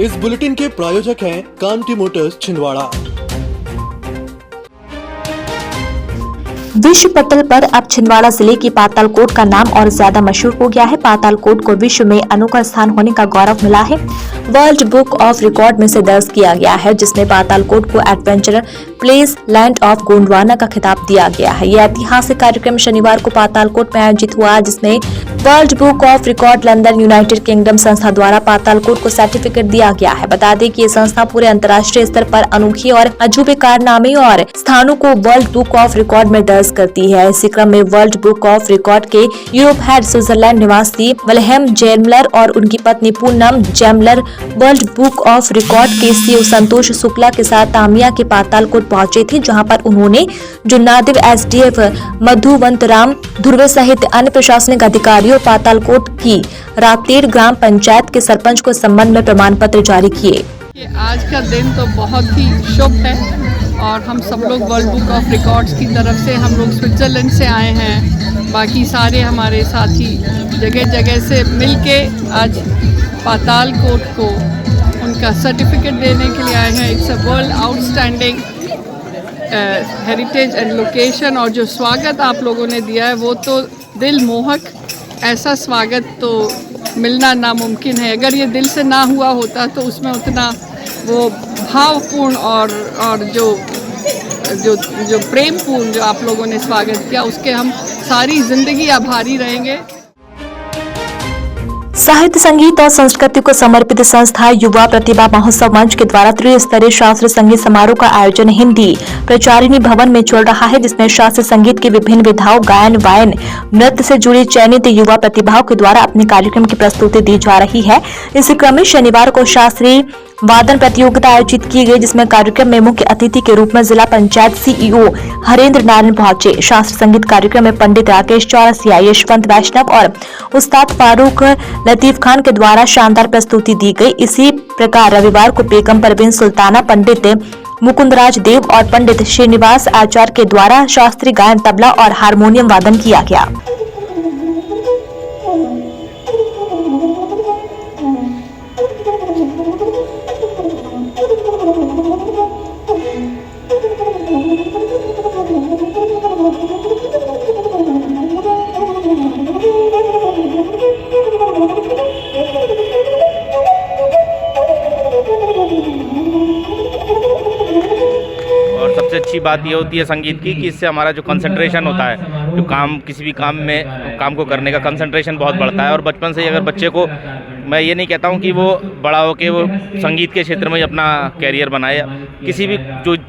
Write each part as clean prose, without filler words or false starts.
इस बुलेटिन के प्रायोजक हैं कांटी मोटर्स छिंदवाड़ा। विश्व पटल पर अब छिंदवाड़ा जिले की पातालकोट का नाम और ज्यादा मशहूर हो गया है। पातालकोट को विश्व में अनोखा स्थान होने का गौरव मिला है। वर्ल्ड बुक ऑफ रिकॉर्ड में से दर्ज किया गया है, जिसमें पातालकोट को adventure place land of Gondwana का खिताब दिया गया है। यह ऐतिहासिक कार्यक्रम शनिवार को पातालकोट में आयोजित हुआ, जिसमें world book of record London United kingdom संस्था द्वारा पातालकोट को सर्टिफिकेट दिया गया है। बता दें कि ये संस्था पूरे अंतर्राष्ट्रीय स्तर पर अनोखे और अजूबे कारनामे और स्थानों को वर्ल्ड बुक ऑफ रिकॉर्ड में दर्ज करती है। इसी क्रम में वर्ल्ड बुक ऑफ रिकॉर्ड के यूरोप हेड स्विट्जरलैंड निवासी विल्हेम जेमलर और उनकी पत्नी Poonam Jemler world book of record के सीईओ संतोष शुक्ला के साथ तामिया के पातालकोट पहुंचे थे, जहां पर उन्होंने जुन्नादिव एसडीएफ मधुवंतराम ध्रुवे सहित अन्य प्रशासनिक अधिकारियों पातालकोट की रातेर ग्राम पंचायत के सरपंच को संबंध में प्रमाण पत्र जारी किए। आज का दिन तो बहुत ही शुभ है और हम सब लोग वर्ल्ड बुक ऑफ रिकॉर्ड्स की तरफ से हम लोग स्विट्ज़रलैंड से आए हैं। बाकी सारे हमारे साथी जगह जगह से मिलके आज पातालकोट को उनका सर्टिफिकेट देने के लिए आए हैं। It's a world outstanding heritage and location, और जो स्वागत आप लोगों ने दिया है वो तो दिल मोहक, ऐसा स्वागत तो मिलना नामुमकिन है। अगर ये दिल से ना हुआ होता तो उसमें उतना वो भावपूर्ण और जो प्रेमपूर्ण जो आप लोगों ने स्वागत किया, उसके हम सारी जिंदगी आभारी रहेंगे। साहित्य, संगीत और संस्कृति को समर्पित संस्था युवा प्रतिभा महोत्सव मंच के द्वारा त्रिस्तरीय शास्त्रीय संगीत समारोह का आयोजन हिंदी प्रचारिणी भवन में चल रहा है, जिसमें शास्त्रीय संगीत की विभिन्न विधाओं, गायन, वायन, नृत्य से जुड़ी चयनित युवा प्रतिभाओं के द्वारा अपने कार्यक्रम की प्रस्तुति दी जा रही है। इसी क्रम में शनिवार को शास्त्रीय वादन प्रतियोगिता आयोजित की गई, जिसमें कार्यक्रम में मुख्य अतिथि के रूप में जिला पंचायत सीईओ हरेंद्र नारायण पहुंचे। शास्त्रीय संगीत कार्यक्रम में पंडित राकेश चौरसिया, यशवंत वैष्णव और उस्ताद फारूक लतीफ खान के द्वारा शानदार प्रस्तुति दी गई। इसी प्रकार रविवार को बेगम परवीन सुल्ताना, पंडित मुकुंदराज देव और पंडित श्रीनिवास आचार्य के द्वारा शास्त्रीय गायन, तबला और हारमोनियम वादन किया गया। सबसे अच्छी बात ये होती है संगीत की कि इससे हमारा जो कंसंट्रेशन होता है, जो किसी भी काम को करने का कंसंट्रेशन बहुत बढ़ता है। और बचपन से ही अगर बच्चे को, मैं ये नहीं कहता हूँ कि वो बड़ा होके वो संगीत के क्षेत्र में ही अपना कैरियर बनाए, किसी भी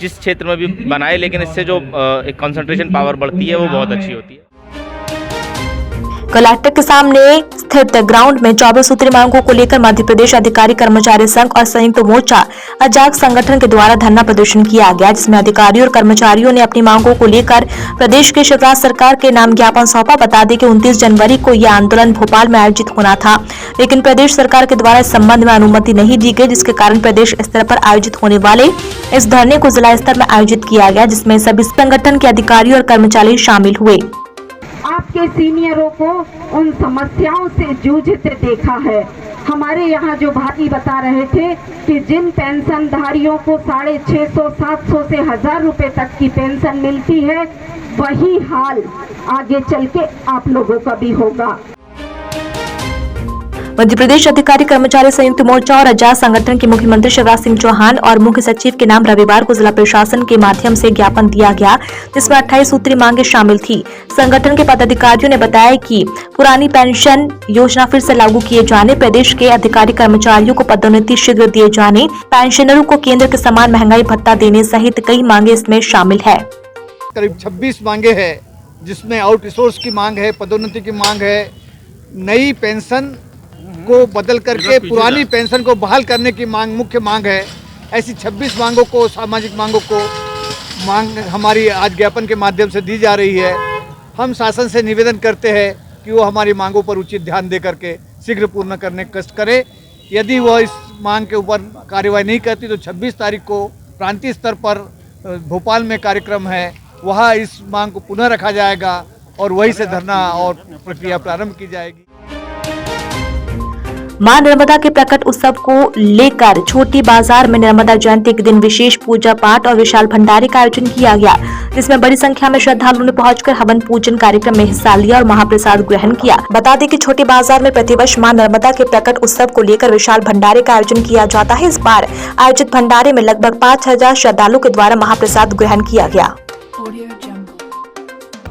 जिस क्षेत्र में भी बनाए, लेकिन इससे जो एक कंसंट्रेशन पावर बढ़ती है वो बहुत अच्छी होती है। कलेक्टर के सामने स्थित ग्राउंड में 24 सूत्री मांगों को लेकर मध्य प्रदेश अधिकारी कर्मचारी संघ और संयुक्त मोर्चा अजाक संगठन के द्वारा धरना प्रदर्शन किया गया, जिसमें अधिकारियों और कर्मचारियों ने अपनी मांगों को लेकर प्रदेश की शिवराज सरकार के नाम ज्ञापन सौंपा। बता दें कि 29 जनवरी को यह आंदोलन भोपाल में आयोजित होना था, लेकिन प्रदेश सरकार के द्वारा इस संबंध में अनुमति नहीं दी गई, जिसके कारण प्रदेश स्तर पर आयोजित होने वाले इस धरने को जिला स्तर में आयोजित किया गया, जिसमें सभी संगठन के अधिकारी और कर्मचारी शामिल हुए। आपके सीनियरों को उन समस्याओं से जूझते देखा है। हमारे यहाँ जो भाई बता रहे थे कि जिन पेंशनधारियों को 650, 700 से 1000 रुपए तक की पेंशन मिलती है, वही हाल आगे चल के आप लोगों का भी होगा। मध्य प्रदेश अधिकारी कर्मचारी संयुक्त मोर्चा और अजाक संगठन के मुख्यमंत्री शिवराज सिंह चौहान और मुख्य सचिव के नाम रविवार को जिला प्रशासन के माध्यम से ज्ञापन दिया गया, जिसमें 28 सूत्री मांगे शामिल थी। संगठन के पदाधिकारियों ने बताया कि पुरानी पेंशन योजना फिर से लागू किए जाने, प्रदेश के अधिकारी कर्मचारियों को पदोन्नति शीघ्र दिए जाने, पेंशनरों को केंद्र के समान महंगाई भत्ता देने सहित कई मांगे इसमें शामिल है। करीब 26 मांगे है, जिसमें आउटसोर्स की मांग है, पदोन्नति की मांग है, नई पेंशन को बदल करके पुरानी पेंशन को बहाल करने की मुख्य मांग है। ऐसी 26 मांगों को, सामाजिक मांगों को हमारी आज ज्ञापन के माध्यम से दी जा रही है। हम शासन से निवेदन करते हैं कि वो हमारी मांगों पर उचित ध्यान दे करके शीघ्र पूर्ण करने का कष्ट करे। यदि वह इस मांग के ऊपर कार्रवाई नहीं करती तो 26 तारीख को प्रांतीय स्तर पर भोपाल में कार्यक्रम है, वहाँ इस मांग को पुनः रखा जाएगा और वहीं से धरना और प्रक्रिया प्रारंभ की जाएगी। मां नर्मदा के प्रकट उत्सव को लेकर छोटी बाजार में नर्मदा जयंती के दिन विशेष पूजा पाठ और विशाल भंडारे का आयोजन किया गया, जिसमें बड़ी संख्या में श्रद्धालुओं ने पहुंचकर हवन पूजन कार्यक्रम में हिस्सा लिया और महाप्रसाद ग्रहण किया। बता दें कि छोटी बाजार में प्रतिवर्ष मां नर्मदा के प्रकट उत्सव को लेकर विशाल भंडारे का आयोजन किया जाता है। इस बार आयोजित भंडारे में लगभग 5000 श्रद्धालुओं के द्वारा महाप्रसाद ग्रहण किया गया।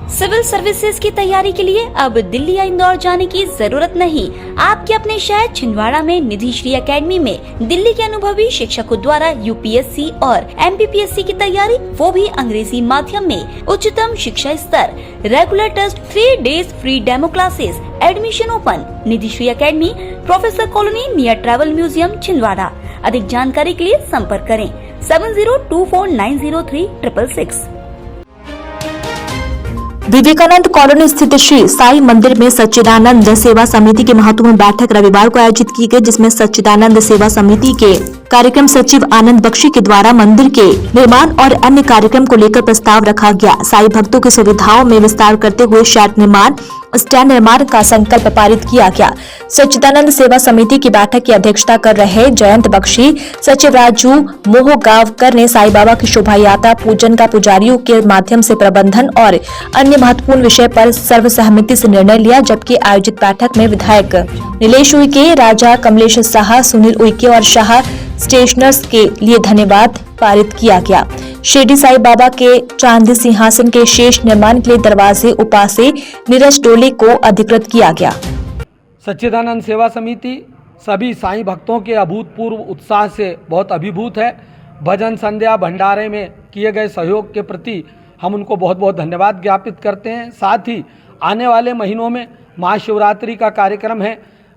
सिविल सर्विसेज की तैयारी के लिए अब दिल्ली या इंदौर जाने की जरूरत नहीं। आपके अपने शहर छिंदवाड़ा में निधि श्री एकेडमी में दिल्ली के अनुभवी शिक्षकों द्वारा यूपीएससी और एमपीपीएससी की तैयारी, वो भी अंग्रेजी माध्यम में। उच्चतम शिक्षा स्तर, regular test, 3 days free demo classes, admission open. Nidhi Shri academy, professor colony, near travel museum, Chhindwara. अधिक जानकारी के लिए संपर्क करें 7024903666। विवेकानंद कॉलोनी स्थित श्री साई मंदिर में सच्चिदानंद सेवा समिति की महत्वपूर्ण बैठक रविवार को आयोजित की गई, जिसमें सच्चिदानंद सेवा समिति के कार्यक्रम सचिव आनंद बख्शी के द्वारा मंदिर के निर्माण और अन्य कार्यक्रम को लेकर प्रस्ताव रखा गया। साई भक्तों की सुविधाओं में विस्तार करते हुए शेड निर्माण, स्टैंड निर्माण का संकल्प पारित किया गया। सच्चिदानंद सेवा समिति की बैठक की अध्यक्षता कर रहे जयंत बख्शी, सचिव राजू मोहगावकर ने साई बाबा की शोभा यात्रा, पूजन का पुजारियों के माध्यम से प्रबंधन और अन्य महत्वपूर्ण विषय पर सर्वसहमति से निर्णय लिया। जबकि आयोजित बैठक में विधायक नीलेश उइके, राजा कमलेश साहा, सुनील उइके और शाह स्टेशनर्स के लिए धन्यवाद पारित किया गया। शिरडी साई बाबा के चांदी सिंहासन के शेष निर्माण के लिए दरवाजे उपासे नीरज डोले को अधिकृत किया गया। सच्चिदानंद सेवा समिति सभी साईं भक्तों के अभूतपूर्व उत्साह से बहुत अभिभूत है। भजन संध्या भंडारे में किए गए सहयोग के प्रति हम उनको बहुत बहुत धन्यवाद ज्ञापित करते हैं। साथ ही आने वाले महीनों में महाशिवरात्रि का कार्यक्रम है,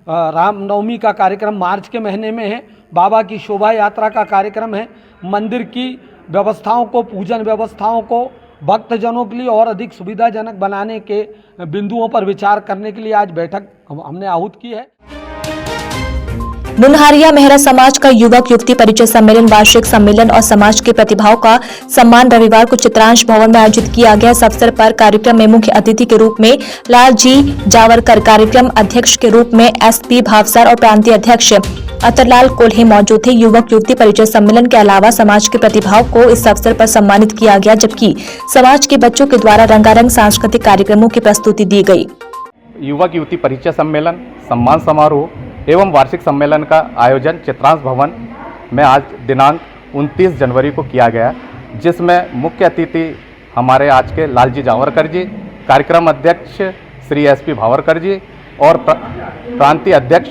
रामनवमी का कार्यक्रम मार्च के महीने में है, बाबा की शोभा यात्रा का कार्यक्रम है। मंदिर की व्यवस्थाओं को, पूजन व्यवस्थाओं को भक्तजनों के लिए और अधिक सुविधाजनक बनाने के बिंदुओं पर विचार करने के लिए आज बैठक हमने आहूत की है। नुनहारिया मेहरा समाज का युवक युवती परिचय सम्मेलन, वार्षिक सम्मेलन और समाज के प्रतिभाओं का सम्मान रविवार को चित्रांश भवन में आयोजित किया गया। इस अवसर पर कार्यक्रम में मुख्य अतिथि के रूप में लालजी जावरकर, कार्यक्रम अध्यक्ष के रूप में एसपी भावसर और प्रांतीय अध्यक्ष अतरलाल कोल्हे मौजूद थे। युवक युवती परिचय सम्मेलन के अलावा समाज के प्रतिभाओं को इस अवसर पर सम्मानित किया गया, जबकि समाज के बच्चों के द्वारा रंगारंग सांस्कृतिक कार्यक्रमों की प्रस्तुति दी गई। युवक युवती परिचय सम्मेलन, सम्मान समारोह एवं वार्षिक सम्मेलन का आयोजन चित्रांश भवन में आज दिनांक 29 जनवरी को किया गया, जिसमें मुख्य अतिथि हमारे आज के लालजी जावरकर जी, कार्यक्रम अध्यक्ष श्री एसपी भावरकर जी और प्रांतीय अध्यक्ष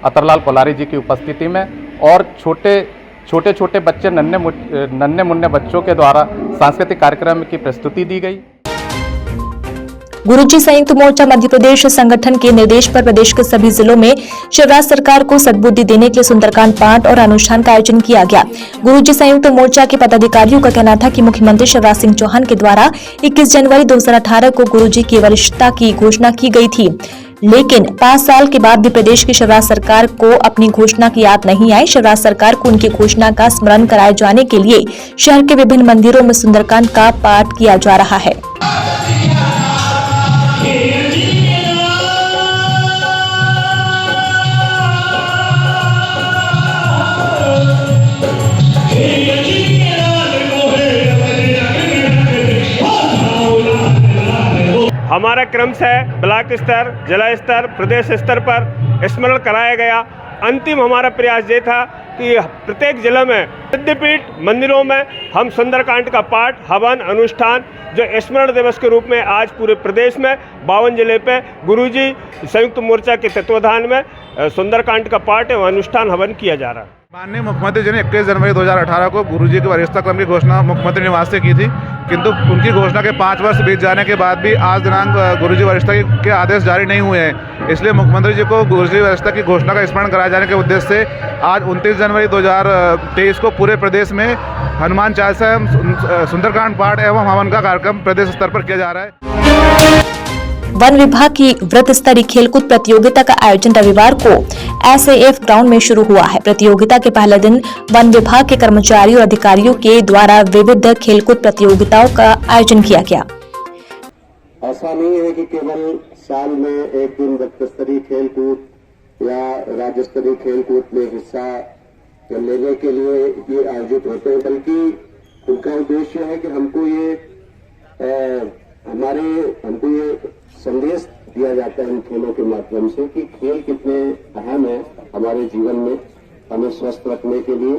अतरलाल कोलारी जी की उपस्थिति में और छोटे बच्चे, नन्हे मुन्ने बच्चों के द्वारा सांस्कृतिक कार्यक्रम की प्रस्तुति दी गई। गुरुजी संयुक्त मोर्चा मध्य प्रदेश संगठन के निर्देश पर प्रदेश के सभी जिलों में शिवराज सरकार को सद्बुद्धि देने के लिए सुंदरकांड पाठ और अनुष्ठान का आयोजन किया गया। गुरुजी संयुक्त मोर्चा के पदाधिकारियों का कहना था कि मुख्यमंत्री शिवराज सिंह चौहान के द्वारा 21 जनवरी 2018 को गुरुजी की वरिष्ठता की घोषणा की गई थी, लेकिन 5 साल के बाद भी प्रदेश की शिवराज सरकार को अपनी घोषणा की याद नहीं आई। शिवराज सरकार को उनकी घोषणा का स्मरण कराए जाने के लिए शहर के विभिन्न मंदिरों में सुंदरकांड का पाठ किया जा रहा है। हमारा क्रमशः ब्लॉक स्तर, जिला स्तर, प्रदेश स्तर पर स्मरण कराया गया। अंतिम हमारा प्रयास ये था कि प्रत्येक जिले में सिद्धपीठ मंदिरों में हम सुंदरकांड का पाठ, हवन, अनुष्ठान जो स्मरण दिवस के रूप में आज पूरे प्रदेश में 52 जिले पे गुरुजी संयुक्त मोर्चा के तत्वाधान में सुंदरकांड का पाठ एवं अनुष्ठान हवन किया जा रहा है। माननीय मुख्यमंत्री जी ने 21 जनवरी 2018 को गुरुजी के वरिष्ठता क्रम की घोषणा मुख्यमंत्री निवास से की थी, किंतु उनकी घोषणा के 5 वर्ष बीत जाने के बाद भी आज दिनांक गुरुजी वरिष्ठता के आदेश जारी नहीं हुए हैं। इसलिए मुख्यमंत्री जी को गुरुजी वरिष्ठता की घोषणा का स्मरण कराए जाने के उद्देश्य से आज 29 जनवरी 2023 को पूरे प्रदेश में हनुमान चालीसा एवं सुंदरकांड पाठ एवं हवन का कार्यक्रम प्रदेश स्तर पर किया जा रहा है। वन विभाग की वृत्त स्तरीय खेलकूद प्रतियोगिता का आयोजन रविवार को SAF ग्राउंड में शुरू हुआ है। प्रतियोगिता के पहले दिन वन विभाग के कर्मचारियों और अधिकारियों के द्वारा विविध खेलकूद प्रतियोगिताओं का आयोजन किया गया। ऐसा नहीं है कि केवल साल में एक दिन वृत्त स्तरीय खेलकूद या राज्य स्तरीय खेल कूद में हिस्सा लेने के लिए ये आयोजित होते हैं, बल्कि उनका उद्देश्य है कि हमको ये संदेश दिया जाता है इन खेलों के माध्यम से कि खेल कितने अहम है हमारे जीवन में, हमें स्वस्थ रखने के लिए।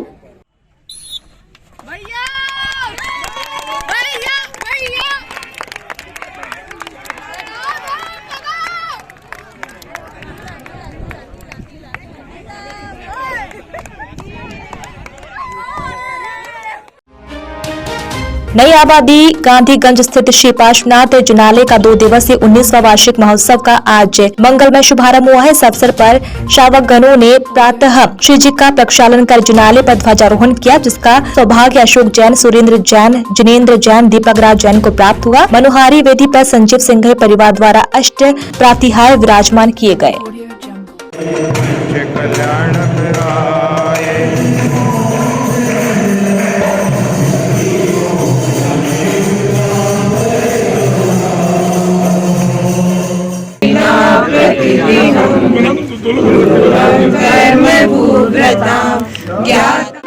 नई आबादी गांधीगंज स्थित श्री पार्श्वनाथ जिनालय का 2 दिवसीय 19वां वार्षिक महोत्सव का आज मंगलमय शुभारंभ हुआ है। इस अवसर पर श्रावकगणों ने प्रातः श्री जी का प्रक्षालन कर जिनालय पर ध्वजारोहण किया, जिसका सौभाग्य अशोक जैन, सुरेंद्र जैन, जिनेन्द्र जैन, दीपक राज जैन को प्राप्त हुआ। मनोहारी वेदी पर संजीव सिंघई परिवार द्वारा अष्ट प्रातिहार्य विराजमान किए गए। प्रतिदिनं कर्मभूभृतां ज्ञात